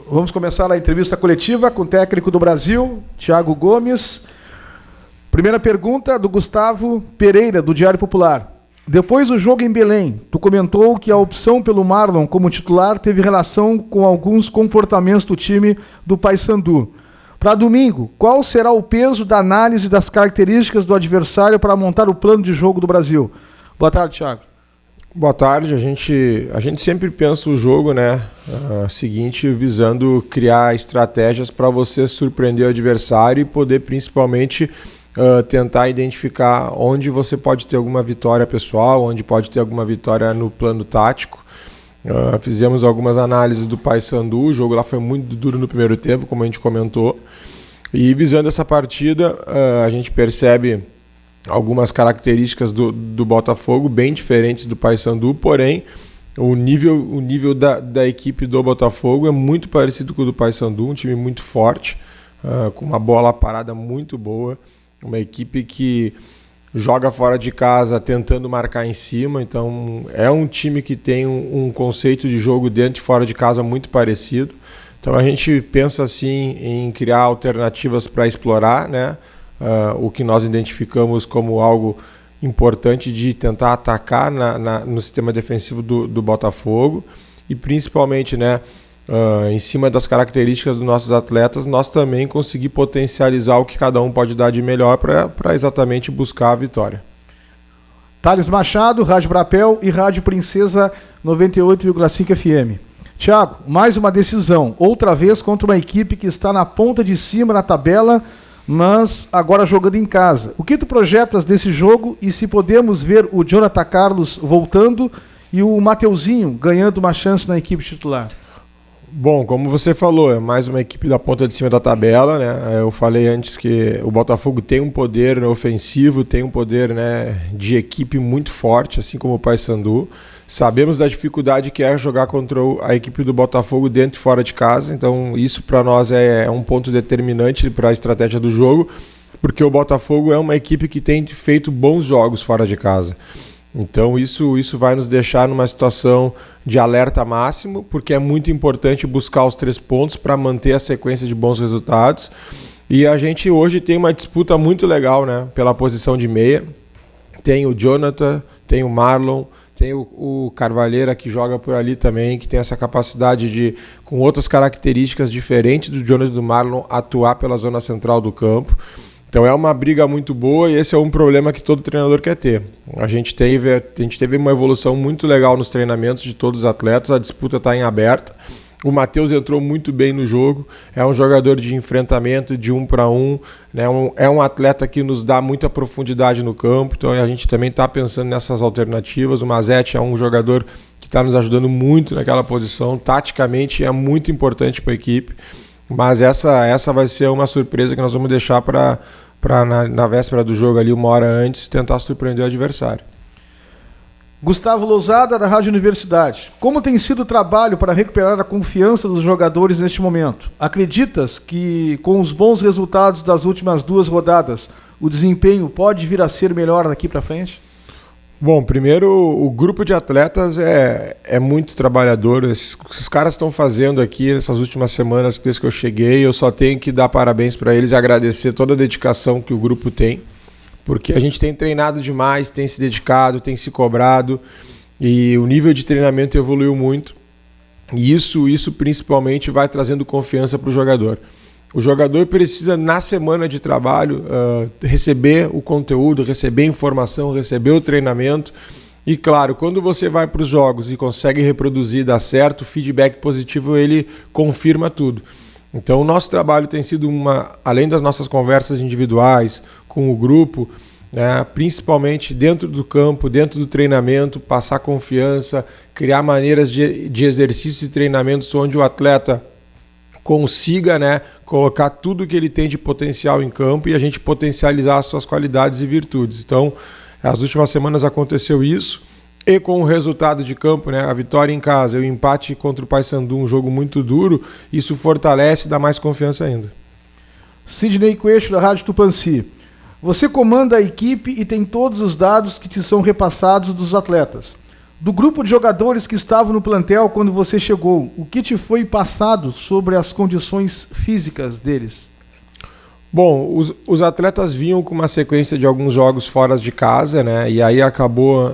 Vamos começar a entrevista coletiva com o técnico do Brasil, Thiago Gomes. Primeira pergunta do Gustavo Pereira, do Diário Popular. Depois do jogo em Belém, tu comentou que a opção pelo Marlon como titular teve relação com alguns comportamentos do time do Paysandu. Para domingo, qual será o peso da análise das características do adversário para montar o plano de jogo do Brasil? Boa tarde, Thiago. Boa tarde. A gente sempre pensa o jogo, né, seguinte, visando criar estratégias para você surpreender o adversário e poder principalmente tentar identificar onde você pode ter alguma vitória pessoal, onde pode ter alguma vitória no plano tático. Fizemos algumas análises do Paysandu, o jogo lá foi muito duro no primeiro tempo, como a gente comentou, e visando essa partida, a gente percebe algumas características do Botafogo bem diferentes do Paysandu, porém o nível da equipe do Botafogo é muito parecido com o do Paysandu, um time muito forte, com uma bola parada muito boa, uma equipe que joga fora de casa tentando marcar em cima, então é um time que tem um conceito de jogo dentro e fora de casa muito parecido. Então a gente pensa assim em criar alternativas para explorar, né, o que nós identificamos como algo importante de tentar atacar no sistema defensivo do Botafogo e principalmente, né, em cima das características dos nossos atletas, nós também conseguir potencializar o que cada um pode dar de melhor para exatamente buscar a vitória. Thales Machado, Rádio Brapel e Rádio Princesa 98,5 FM. Thiago, mais uma decisão, outra vez contra uma equipe que está na ponta de cima na tabela, mas agora jogando em casa. O que tu projetas desse jogo e se podemos ver o Jonathan Carlos voltando e o Mateuzinho ganhando uma chance na equipe titular? Bom, como você falou, é mais uma equipe da ponta de cima da tabela, né? Eu falei antes que o Botafogo tem um poder, né, ofensivo, tem um poder, né, de equipe muito forte, assim como o Paysandu. Sabemos da dificuldade que é jogar contra a equipe do Botafogo dentro e fora de casa, então isso para nós é um ponto determinante para a estratégia do jogo, porque o Botafogo é uma equipe que tem feito bons jogos fora de casa. Então isso vai nos deixar numa situação de alerta máximo, porque é muito importante buscar os 3 pontos para manter a sequência de bons resultados. E a gente hoje tem uma disputa muito legal, né, pela posição de meia. Tem o Jonathan, tem o Marlon, tem o Carvalheira que joga por ali também, que tem essa capacidade de, com outras características diferentes do Jonathan e do Marlon, atuar pela zona central do campo. Então é uma briga muito boa e esse é um problema que todo treinador quer ter. A gente teve uma evolução muito legal nos treinamentos de todos os atletas, a disputa está em aberta. O Matheus entrou muito bem no jogo, é um jogador de enfrentamento, de 1 para 1, né? É um atleta que nos dá muita profundidade no campo, então a gente também está pensando nessas alternativas. O Mazetti é um jogador que está nos ajudando muito naquela posição, taticamente é muito importante para a equipe. Mas essa vai ser uma surpresa que nós vamos deixar para na véspera do jogo, ali 1 hora antes, tentar surpreender o adversário. Gustavo Lousada, da Rádio Universidade. Como tem sido o trabalho para recuperar a confiança dos jogadores neste momento? Acreditas que, com os bons resultados das últimas 2 rodadas, o desempenho pode vir a ser melhor daqui para frente? Bom, primeiro, o grupo de atletas é muito trabalhador. Esses caras estão fazendo aqui nessas últimas semanas, desde que eu cheguei, eu só tenho que dar parabéns para eles e agradecer toda a dedicação que o grupo tem, porque a gente tem treinado demais, tem se dedicado, tem se cobrado, e o nível de treinamento evoluiu muito, e isso principalmente vai trazendo confiança para o jogador. O jogador precisa, na semana de trabalho, receber o conteúdo, receber informação, receber o treinamento. E, claro, quando você vai para os jogos e consegue reproduzir, dá certo, o feedback positivo, ele confirma tudo. Então, o nosso trabalho tem sido, além das nossas conversas individuais com o grupo, né, principalmente dentro do campo, dentro do treinamento, passar confiança, criar maneiras de exercícios e treinamentos onde o atleta consiga, né, colocar tudo que ele tem de potencial em campo e a gente potencializar as suas qualidades e virtudes. Então, as últimas semanas aconteceu isso, e com o resultado de campo, né, a vitória em casa e o empate contra o Paysandu, um jogo muito duro, isso fortalece e dá mais confiança ainda. Sidney Coelho, da Rádio Tupanci. Você comanda a equipe e tem todos os dados que te são repassados dos atletas. Do grupo de jogadores que estavam no plantel quando você chegou, o que te foi passado sobre as condições físicas deles? Bom, os atletas vinham com uma sequência de alguns jogos fora de casa, né? E aí acabou,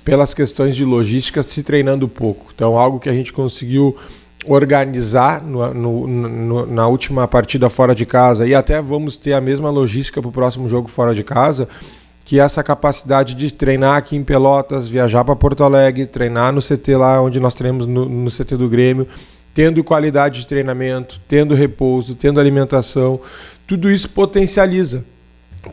pelas questões de logística, se treinando pouco. Então, algo que a gente conseguiu organizar na última partida fora de casa, e até vamos ter a mesma logística para o próximo jogo fora de casa, que é essa capacidade de treinar aqui em Pelotas, viajar para Porto Alegre, treinar no CT lá onde nós treinamos no CT do Grêmio, tendo qualidade de treinamento, tendo repouso, tendo alimentação, tudo isso potencializa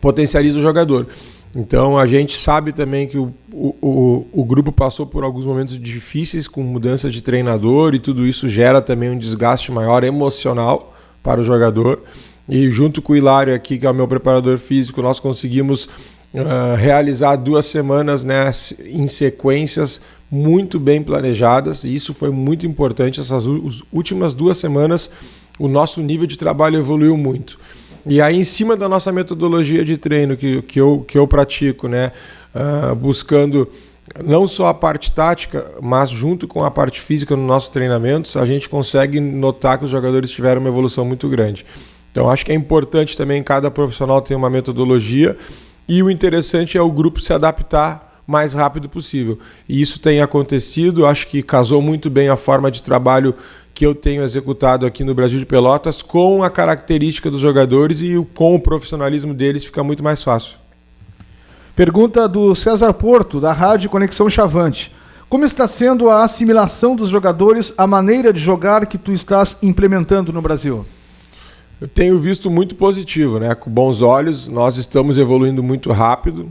o jogador. Então a gente sabe também que o grupo passou por alguns momentos difíceis com mudança de treinador, e tudo isso gera também um desgaste maior emocional para o jogador. E junto com o Hilário aqui, que é o meu preparador físico, nós conseguimos realizar 2 semanas, né, em sequências muito bem planejadas, e isso foi muito importante. Essas últimas 2 semanas o nosso nível de trabalho evoluiu muito. E aí, em cima da nossa metodologia de treino que eu pratico, né, buscando não só a parte tática, mas junto com a parte física nos nossos treinamentos, a gente consegue notar que os jogadores tiveram uma evolução muito grande. Então acho que é importante também cada profissional ter uma metodologia, e o interessante é o grupo se adaptar mais rápido possível. E isso tem acontecido, acho que casou muito bem a forma de trabalho que eu tenho executado aqui no Brasil de Pelotas com a característica dos jogadores, e com o profissionalismo deles fica muito mais fácil. Pergunta do César Porto, da Rádio Conexão Chavante. Como está sendo a assimilação dos jogadores à maneira de jogar que tu estás implementando no Brasil? Eu tenho visto muito positivo, né? Com bons olhos. Nós estamos evoluindo muito rápido.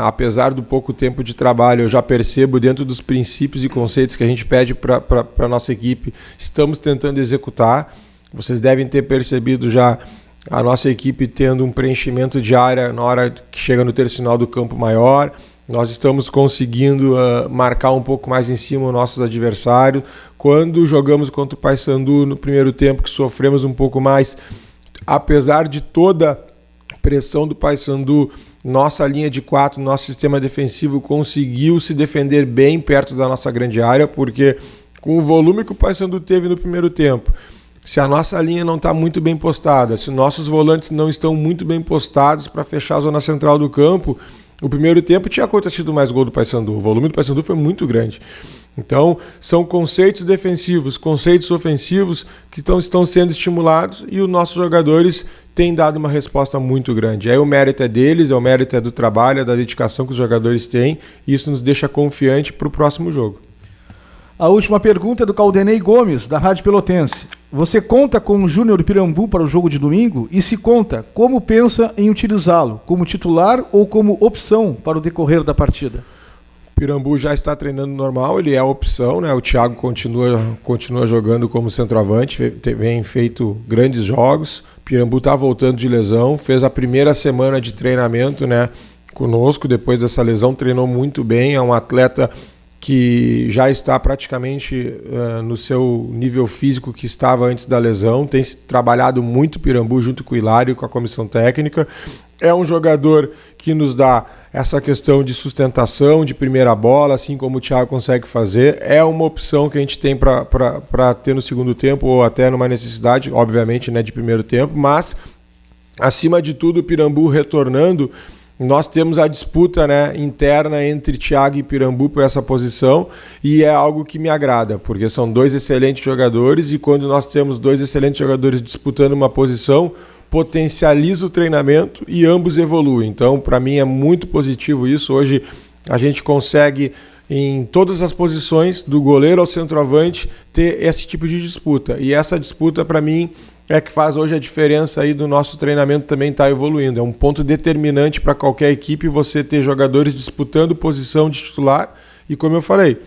Apesar do pouco tempo de trabalho, eu já percebo, dentro dos princípios e conceitos que a gente pede para a nossa equipe, estamos tentando executar. Vocês devem ter percebido já a nossa equipe tendo um preenchimento de área na hora que chega no tercinal do campo maior. Nós estamos conseguindo marcar um pouco mais em cima os nossos adversários. Quando jogamos contra o Paysandu no primeiro tempo, que sofremos um pouco mais, apesar de toda a pressão do Paysandu, nossa linha de 4, nosso sistema defensivo conseguiu se defender bem perto da nossa grande área, porque com o volume que o Paysandu teve no primeiro tempo, se a nossa linha não está muito bem postada, se nossos volantes não estão muito bem postados para fechar a zona central do campo, o primeiro tempo tinha acontecido mais gol do Paysandu. O volume do Paysandu foi muito grande. Então, são conceitos defensivos, conceitos ofensivos que estão sendo estimulados, e os nossos jogadores têm dado uma resposta muito grande. Aí o mérito é deles, o mérito é do trabalho, é da dedicação que os jogadores têm, e isso nos deixa confiante para o próximo jogo. A última pergunta é do Caldenei Gomes, da Rádio Pelotense. Você conta com o Júnior Pirambu para o jogo de domingo? E se conta, como pensa em utilizá-lo? Como titular ou como opção para o decorrer da partida? O Pirambu já está treinando normal, ele é a opção, né? O Thiago continua jogando como centroavante, vem feito grandes jogos. O Pirambu está voltando de lesão, fez a primeira semana de treinamento, né, conosco. Depois dessa lesão, treinou muito bem, é um atleta que já está praticamente no seu nível físico que estava antes da lesão. Tem trabalhado muito o Pirambu junto com o Hilário e com a comissão técnica. É um jogador que nos dá essa questão de sustentação, de primeira bola, assim como o Thiago consegue fazer. É uma opção que a gente tem para ter no segundo tempo, ou até numa necessidade, obviamente, né, de primeiro tempo. Mas, acima de tudo, o Pirambu retornando, nós temos a disputa, né, interna entre Thiago e Pirambu por essa posição, e é algo que me agrada, porque são 2 excelentes jogadores, e quando nós temos 2 excelentes jogadores disputando uma posição, potencializa o treinamento e ambos evoluem. Então, para mim é muito positivo isso. Hoje a gente consegue, em todas as posições, do goleiro ao centroavante, ter esse tipo de disputa, e essa disputa, para mim, é que faz hoje a diferença aí do nosso treinamento também estar evoluindo. É um ponto determinante para qualquer equipe você ter jogadores disputando posição de titular. E como eu falei,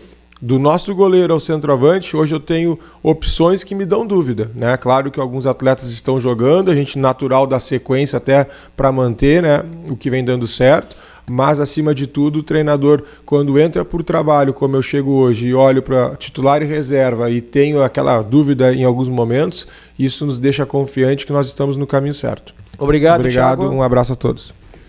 do nosso goleiro ao centroavante, hoje eu tenho opções que me dão dúvida, né? Claro que alguns atletas estão jogando, a gente natural dá sequência até para manter, né, o que vem dando certo. Mas, acima de tudo, o treinador, quando entra por trabalho, como eu chego hoje, e olho para titular e reserva e tenho aquela dúvida em alguns momentos, isso nos deixa confiante que nós estamos no caminho certo. Obrigado, Thiago. Thiago. Um abraço a todos.